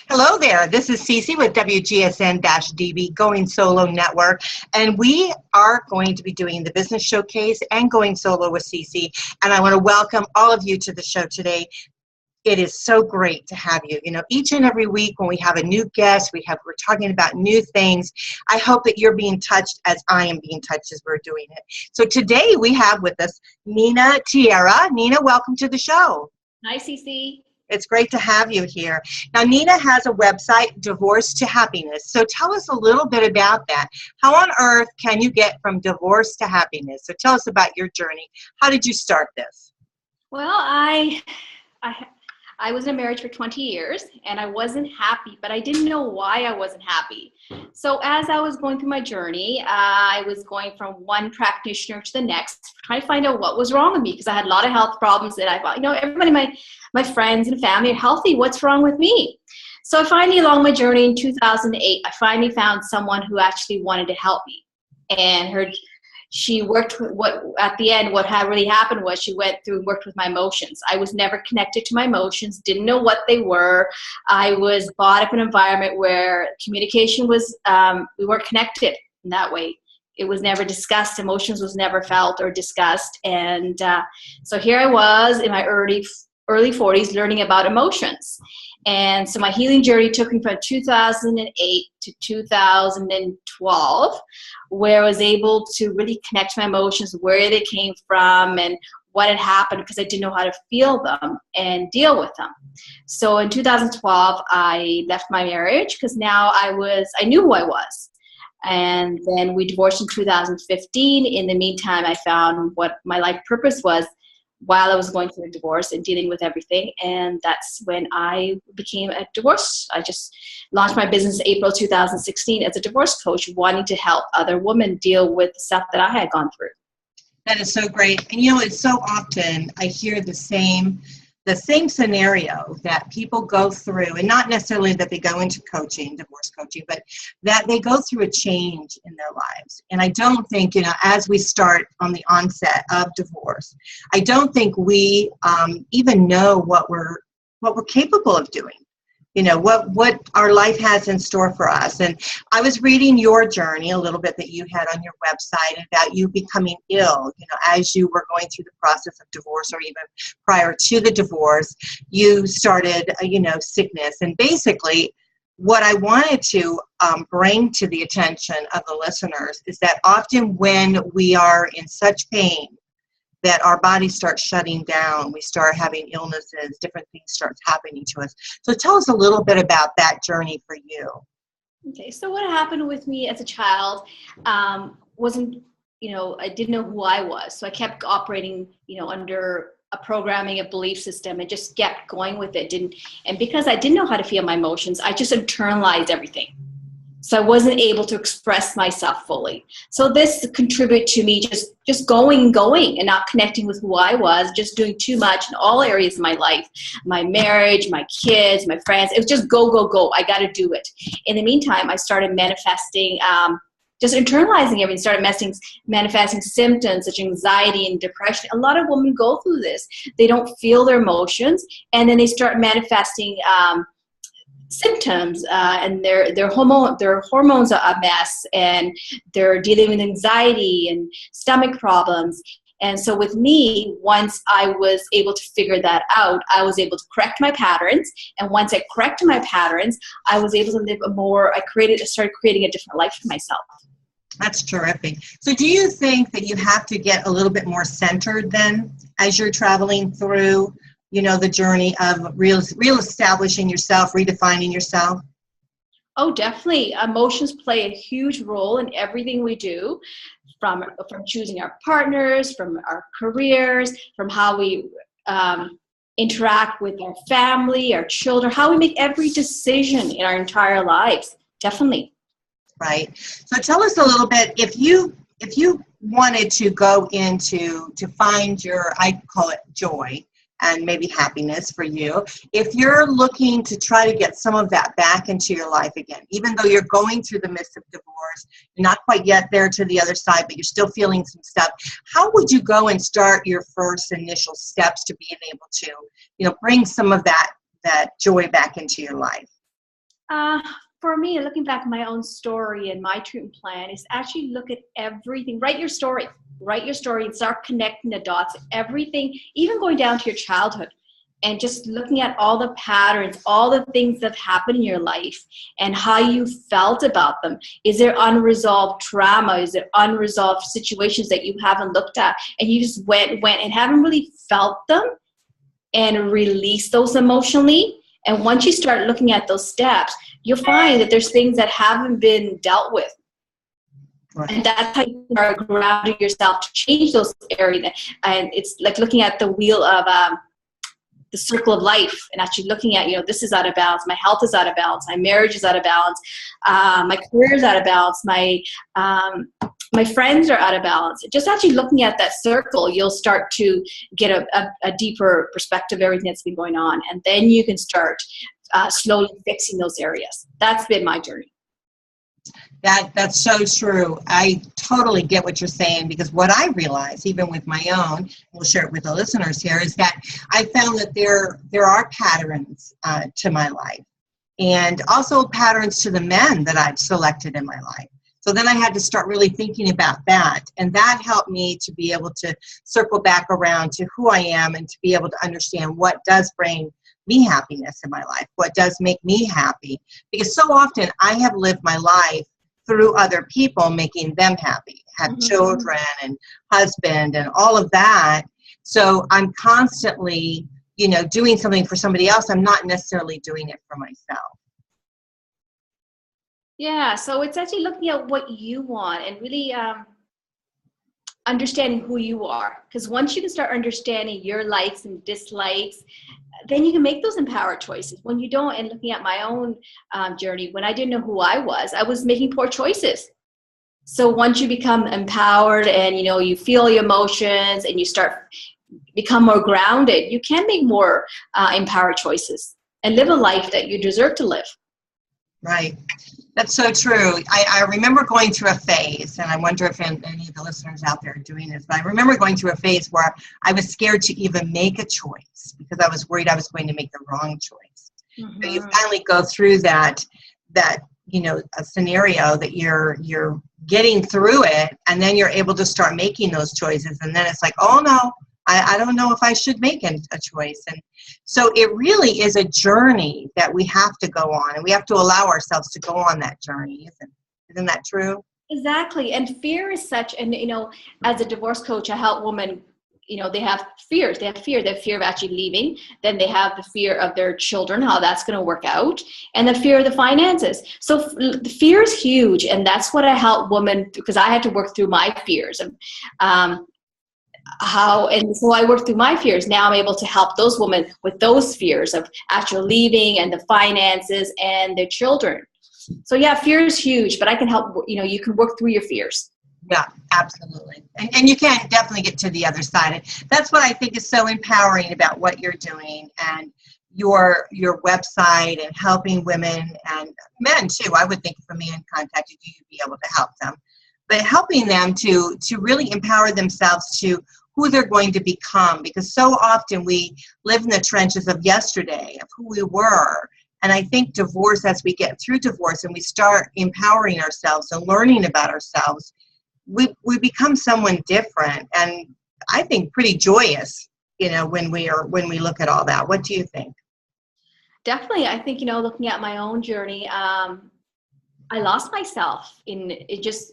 Hello there. This is Cece with WGSN-DB Going Solo Network, and we are going to be doing the business showcase and going solo with Cece. And I want to welcome all of you to the show today. It is so great to have you. You know, each and every week when we have a new guest, we're talking about new things. I hope that you're being touched as I am being touched as we're doing it. So today we have with us Nina Thiara. Nina, welcome to the show. Hi, Cece. It's great to have you here. Now, Nina has a website, Divorce to Happiness. So tell us a little bit about that. How on earth can you get from divorce to happiness? So tell us about your journey. How did you start this? Well, I was in a marriage for 20 years, and I wasn't happy, but I didn't know why I wasn't happy. So as I was going through my journey, I was going from one practitioner to the next, trying to find out what was wrong with me, because I had a lot of health problems that I thought, everybody, my friends and family are healthy. What's wrong with me? So I finally, along my journey in 2008, I finally found someone who actually wanted to help me. And she worked with what had really happened was she went through and worked with my emotions. I was never connected to my emotions, didn't know what they were. I was brought up in an environment where communication was, we weren't connected in that way. It was never discussed. Emotions was never felt or discussed. And so here I was in my early 40s learning about emotions. And so my healing journey took me from 2008 to 2012, where I was able to really connect to my emotions, where they came from and what had happened, because I didn't know how to feel them and deal with them. So in 2012, I left my marriage because now I knew who I was. And then we divorced in 2015. In the meantime, I found what my life purpose was while I was going through a divorce and dealing with everything. And that's when I became a divorce. I just launched my business April 2016 as a divorce coach, wanting to help other women deal with the stuff that I had gone through. That is so great. And it's so often I hear the same scenario that people go through, and not necessarily that they go into divorce coaching, but that they go through a change in their lives. And I don't think, as we start on the onset of divorce, I don't think we even know what we're capable of doing. What our life has in store for us. And I was reading your journey a little bit that you had on your website about you becoming ill, as you were going through the process of divorce, or even prior to the divorce, you started, sickness. And basically what I wanted to bring to the attention of the listeners is that often when we are in such pain, that our body starts shutting down, we start having illnesses, different things start happening to us. So tell us a little bit about that journey for you. Okay, so what happened with me as a child wasn't, I didn't know who I was. So I kept operating, under a programming, a belief system, and just kept going with it. And because I didn't know how to feel my emotions, I just internalized everything. So I wasn't able to express myself fully. So this contributed to me just going and not connecting with who I was, just doing too much in all areas of my life, my marriage, my kids, my friends. It was just go, go, go. I got to do it. In the meantime, I started manifesting, just internalizing everything, started manifesting symptoms such as anxiety and depression. A lot of women go through this. They don't feel their emotions, and then they start manifesting symptoms, and their hormones are a mess, and they're dealing with anxiety and stomach problems. And so with me, once I was able to figure that out, I was able to correct my patterns. And once I corrected my patterns, I was able to live I started creating a different life for myself. That's terrific. So do you think that you have to get a little bit more centered then as you're traveling through the journey of reestablishing yourself, redefining yourself? Oh, definitely. Emotions play a huge role in everything we do, from choosing our partners, from our careers, from how we interact with our family, our children, how we make every decision in our entire lives. Definitely. Right. So tell us a little bit, if you wanted to go to find your, I call it joy, and maybe happiness for you, if you're looking to try to get some of that back into your life again, even though you're going through the midst of divorce, you're not quite yet there to the other side, but you're still feeling some stuff, how would you go and start your first initial steps to being able to, bring some of that joy back into your life? Uh, for me, looking back at my own story and my treatment plan is actually look at everything. Write your story. Write your story and start connecting the dots. Everything, even going down to your childhood and just looking at all the patterns, all the things that happened in your life and how you felt about them. Is there unresolved trauma? Is there unresolved situations that you haven't looked at and you just went and haven't really felt them and released those emotionally? And once you start looking at those steps, you'll find that there's things that haven't been dealt with. Right. And that's how you start grounding yourself to change those areas. And it's like looking at the wheel of the circle of life and actually looking at, this is out of balance. My health is out of balance. My marriage is out of balance. My career is out of balance. My friends are out of balance. Just actually looking at that circle, you'll start to get a deeper perspective of everything that's been going on. And then you can start slowly fixing those areas. That's been my journey. That's so true. I totally get what you're saying, because what I realize, even with my own, we'll share it with the listeners here, is that I found that there are patterns to my life, and also patterns to the men that I've selected in my life. So then I had to start really thinking about that, and that helped me to be able to circle back around to who I am and to be able to understand what does bring me happiness in my life, what does make me happy. Because so often I have lived my life through other people, making them happy, have children and husband and all of that. So I'm constantly, doing something for somebody else. I'm not necessarily doing it for myself. Yeah, so it's actually looking at what you want and really understanding who you are. Because once you can start understanding your likes and dislikes, then you can make those empowered choices. When you don't, and looking at my own journey, when I didn't know who I was making poor choices. So once you become empowered and, you feel your emotions and you start become more grounded, you can make more empowered choices and live a life that you deserve to live. Right. That's so true. I remember going through a phase, and I wonder if any of the listeners out there are doing this, but I remember going through a phase where I was scared to even make a choice because I was worried I was going to make the wrong choice. Mm-hmm. So you finally go through that a scenario that you're getting through it, and then you're able to start making those choices, and then it's like, oh no, I don't know if I should make a choice. And so it really is a journey that we have to go on, and we have to allow ourselves to go on that journey. Isn't that true? Exactly. And fear is such, and as a divorce coach, I help women, they have fears. They have fear of actually leaving. Then they have the fear of their children, how that's going to work out, and the fear of the finances. So the fear is huge. And that's what I help women, because I had to work through my fears. And so I worked through my fears. Now I'm able to help those women with those fears of actual leaving and the finances and their children. So yeah, fear is huge, but I can help, you can work through your fears. Yeah, absolutely. And you can definitely get to the other side. And that's what I think is so empowering about what you're doing and your website and helping women and men too. I would think if a man contacted you, you'd be able to help them. But helping them to really empower themselves to who they're going to become, because so often we live in the trenches of yesterday, of who we were. And I think divorce, as we get through divorce and we start empowering ourselves and learning about ourselves, we become someone different, and I think pretty joyous, when we look at all that. What do you think? Definitely. I think, looking at my own journey, I lost myself in it, just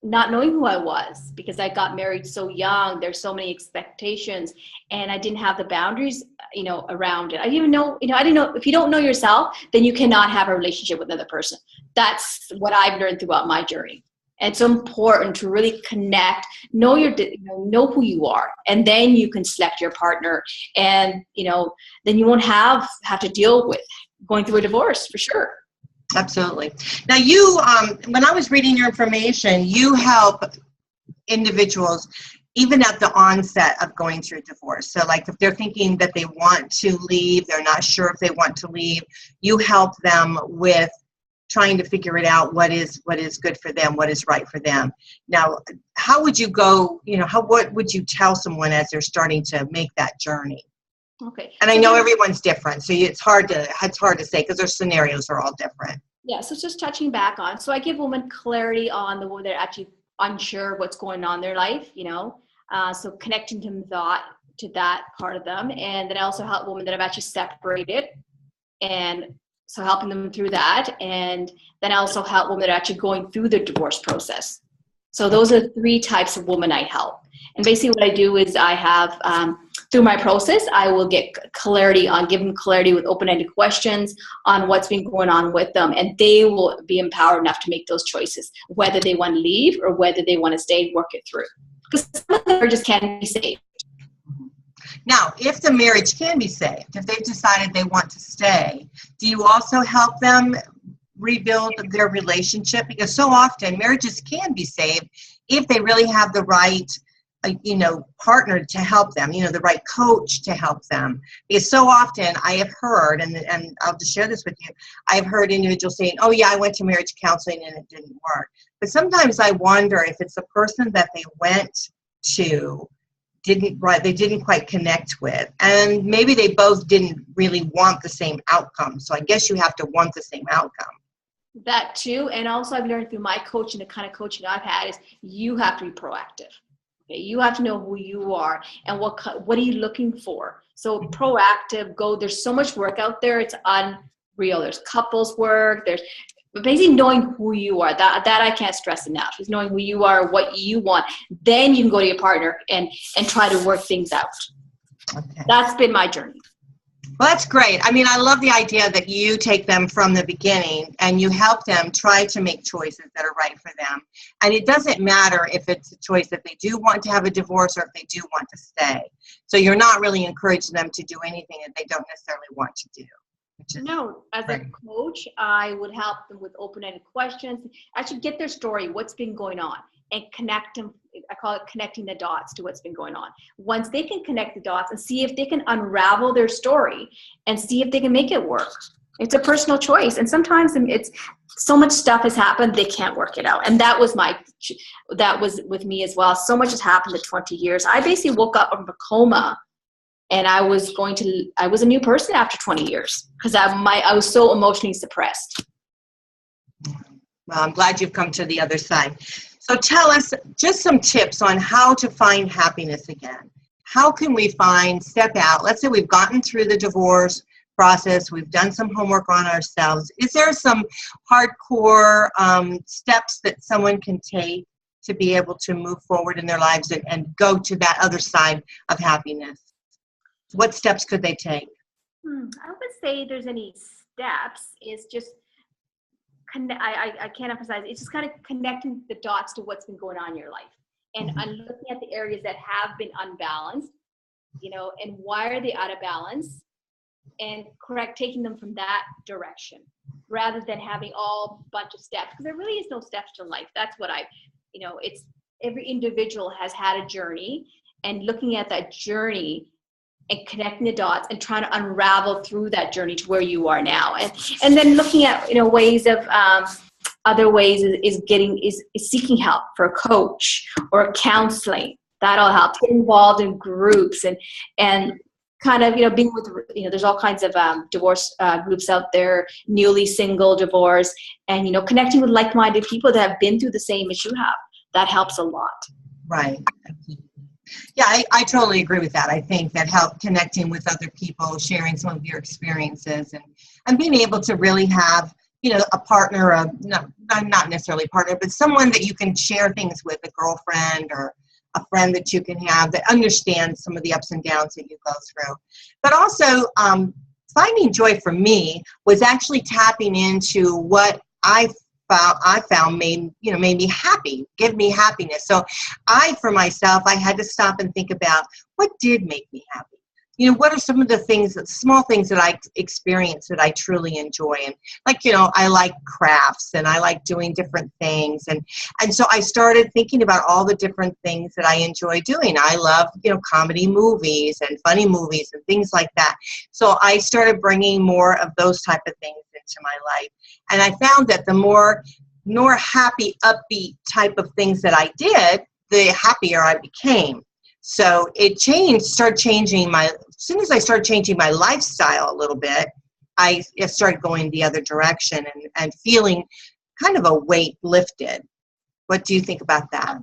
not knowing who I was, because I got married so young. There's so many expectations, and I didn't have the boundaries, around it. I didn't even know, I didn't know, if you don't know yourself, then you cannot have a relationship with another person. That's what I've learned throughout my journey. And it's so important to really connect, know who you are, and then you can select your partner, and, then you won't have to deal with going through a divorce, for sure. Absolutely. Now you, when I was reading your information, you help individuals even at the onset of going through divorce. So like if they're thinking that they want to leave, they're not sure if they want to leave, you help them with trying to figure it out, what is good for them, what is right for them. Now, how would you go, what would you tell someone as they're starting to make that journey? Okay. And I know everyone's different, so it's hard to say because their scenarios are all different. Yeah, so just touching back on, so I give women clarity on the women that are actually unsure what's going on in their life, so connecting to that part of them. And then I also help women that have actually separated, and so helping them through that. And then I also help women that are actually going through the divorce process. So those are 3 types of women I help. And basically what I do is I have, through my process, I will give them clarity with open-ended questions on what's been going on with them. And they will be empowered enough to make those choices, whether they want to leave or whether they want to stay and work it through. Because some of the marriages can be saved. Now, if the marriage can be saved, if they've decided they want to stay, do you also help them rebuild their relationship? Because so often marriages can be saved if they really have the right partner to help them, the right coach to help them. Because so often I have heard, and I'll just share this with you, I've heard individuals saying, oh yeah, I went to marriage counseling and it didn't work. But sometimes I wonder if it's the person that they went to they didn't quite connect with, and maybe they both didn't really want the same outcome. So I guess you have to want the same outcome. That too, and also I've learned through my coaching, the kind of coaching I've had is you have to be proactive. Okay, you have to know who you are and what are you looking for. So proactive, there's so much work out there, it's unreal. There's couples work, but basically knowing who you are, that I can't stress enough, is knowing who you are, what you want. Then you can go to your partner and try to work things out. Okay. That's been my journey. Well, that's great. I mean, I love the idea that you take them from the beginning and you help them try to make choices that are right for them. And it doesn't matter if it's a choice that they do want to have a divorce or if they do want to stay. So you're not really encouraging them to do anything that they don't necessarily want to do. No, as a coach, I would help them with open-ended questions. Actually get their story, what's been going on, and connect them. I call it connecting the dots to what's been going on. Once they can connect the dots and see if they can unravel their story and see if they can make it work. It's a personal choice. And sometimes it's so much stuff has happened, they can't work it out. And that was with me as well. So much has happened in 20 years. I basically woke up from a coma. And I was a new person after 20 years because I was so emotionally suppressed. Well, I'm glad you've come to the other side. So tell us just some tips on how to find happiness again. How can we step out? Let's say we've gotten through the divorce process. We've done some homework on ourselves. Is there some hardcore steps that someone can take to be able to move forward in their lives and go to that other side of happiness? What steps could they take? I would say there's any steps. It's just, I can't emphasize, it's just kind of connecting the dots to what's been going on in your life. And looking at the areas that have been unbalanced, and why are they out of balance? And taking them from that direction rather than having all bunch of steps. Because there really is no steps to life. That's what it's every individual has had a journey, and looking at that journey and connecting the dots and trying to unravel through that journey to where you are now. And then looking at, ways of, other ways is seeking help for a coach or counseling. That'll help. Get involved in groups and kind of, being with, there's all kinds of divorce groups out there, newly single, divorce, and, connecting with like-minded people that have been through the same as you have. That helps a lot. Right. Yeah, I totally agree with that. I think that connecting with other people, sharing some of your experiences, and being able to really have, a partner, not necessarily a partner, but someone that you can share things with, a girlfriend or a friend that you can have that understands some of the ups and downs that you go through. But also, finding joy for me was actually tapping into what I found made me happy, give me happiness. So for myself, I had to stop and think about what did make me happy. What are some of the small things that I experience that I truly enjoy? And I like crafts and I like doing different things. And so I started thinking about all the different things that I enjoy doing. I love, comedy movies and funny movies and things like that. So I started bringing more of those type of things into my life. And I found that the more happy, upbeat type of things that I did, the happier I became. So it started changing soon as I started changing my lifestyle a little bit, I started going the other direction and feeling kind of a weight lifted. What do you think about that?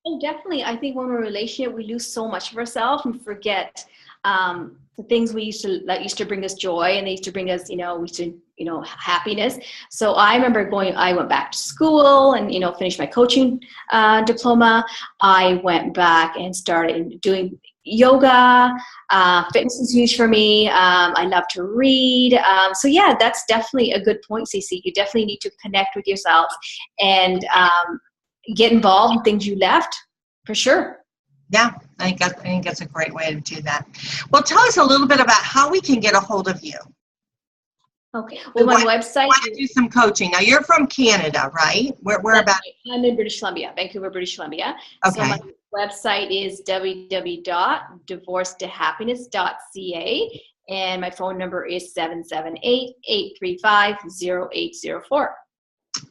Oh, definitely. I think when we're in a relationship, we lose so much of ourselves and forget the things that used to bring us joy, and they used to bring us, happiness. So I remember I went back to school and, finished my coaching diploma. I went back and started doing yoga. Fitness is huge for me. I love to read. So yeah, that's definitely a good point, Cece. You definitely need to connect with yourself and get involved in things you left, for sure. Yeah, I think that's a great way to do that. Well, tell us a little bit about how we can get a hold of you. Okay. Well, my website. Want to do some coaching. Now, you're from Canada, right? Where about? I'm in British Columbia, Vancouver, British Columbia. Okay. So my website is www.divorcetohappiness.ca, and my phone number is 778-835-0804.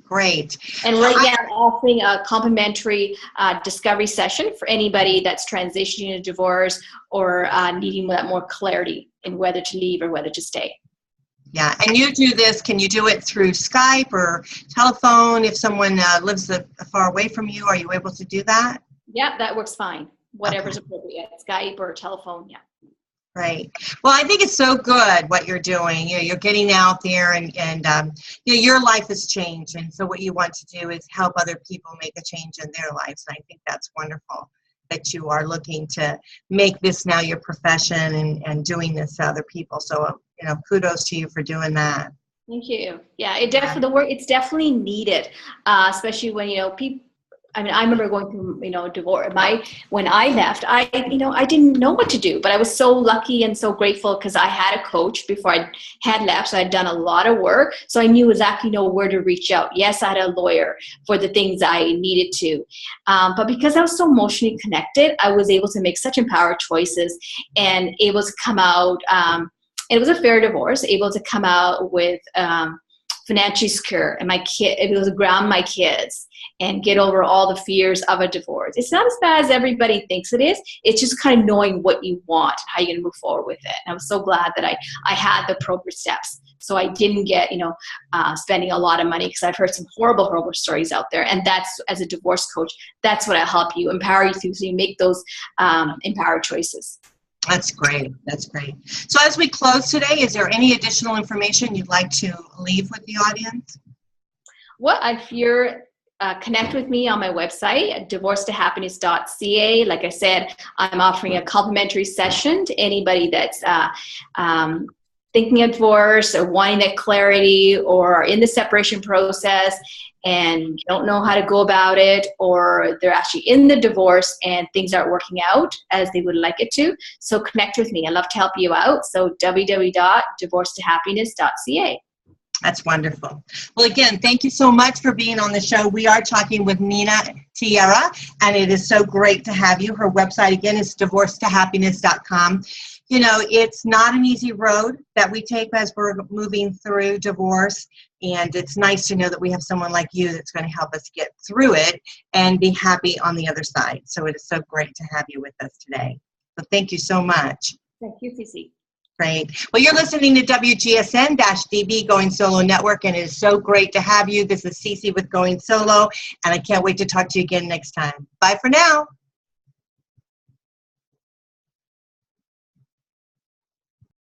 Great. And right now I'm offering a complimentary discovery session for anybody that's transitioning to divorce or needing that more clarity in whether to leave or whether to stay. Yeah, and you do this, can you do it through Skype or telephone? If someone lives far away from you, are you able to do that? Yeah, that works fine. Whatever's appropriate, Skype or telephone, yeah. Right. Well, I think it's so good what you're doing. You're getting out there and your life has changed. And so what you want to do is help other people make a change in their lives. And I think that's wonderful that you are looking to make this now your profession and doing this to other people. So, kudos to you for doing that. Thank you. Yeah, it's definitely needed, especially when, people. I mean, I remember going through, divorce. When I left, I didn't know what to do, but I was so lucky and so grateful because I had a coach before I had left. So I'd done a lot of work. So I knew exactly where to reach out. Yes, I had a lawyer for the things I needed to. But because I was so emotionally connected, I was able to make such empowered choices and able to come out. It was a fair divorce, able to come out with financially secure and able to ground my kids and get over all the fears of a divorce. It's not as bad as everybody thinks it is. It's just kind of knowing what you want, how you're going to move forward with it. And I'm so glad that I had the appropriate steps. So I didn't get, spending a lot of money, because I've heard some horrible, horrible stories out there. And that's, as a divorce coach, that's what I help you, empower you through, so you make those empowered choices. That's great. That's great. So as we close today, is there any additional information you'd like to leave with the audience? Well, if you're connect with me on my website at divorcetohappiness.ca. Like I said, I'm offering a complimentary session to anybody that's thinking of divorce or wanting that clarity or are in the separation process and don't know how to go about it, or they're actually in the divorce and things aren't working out as they would like it to. So connect with me. I'd love to help you out. So www.divorcetohappiness.ca. That's wonderful. Well, again, thank you so much for being on the show. We are talking with Nina Thiara, and it is so great to have you. Her website, again, is divorcetohappiness.com. It's not an easy road that we take as we're moving through divorce, and it's nice to know that we have someone like you that's going to help us get through it and be happy on the other side. So it is so great to have you with us today. So thank you so much. Thank you, Cece. Great. Well, you're listening to WGSN-DB Going Solo Network, and it is so great to have you. This is Cece with Going Solo, and I can't wait to talk to you again next time. Bye for now.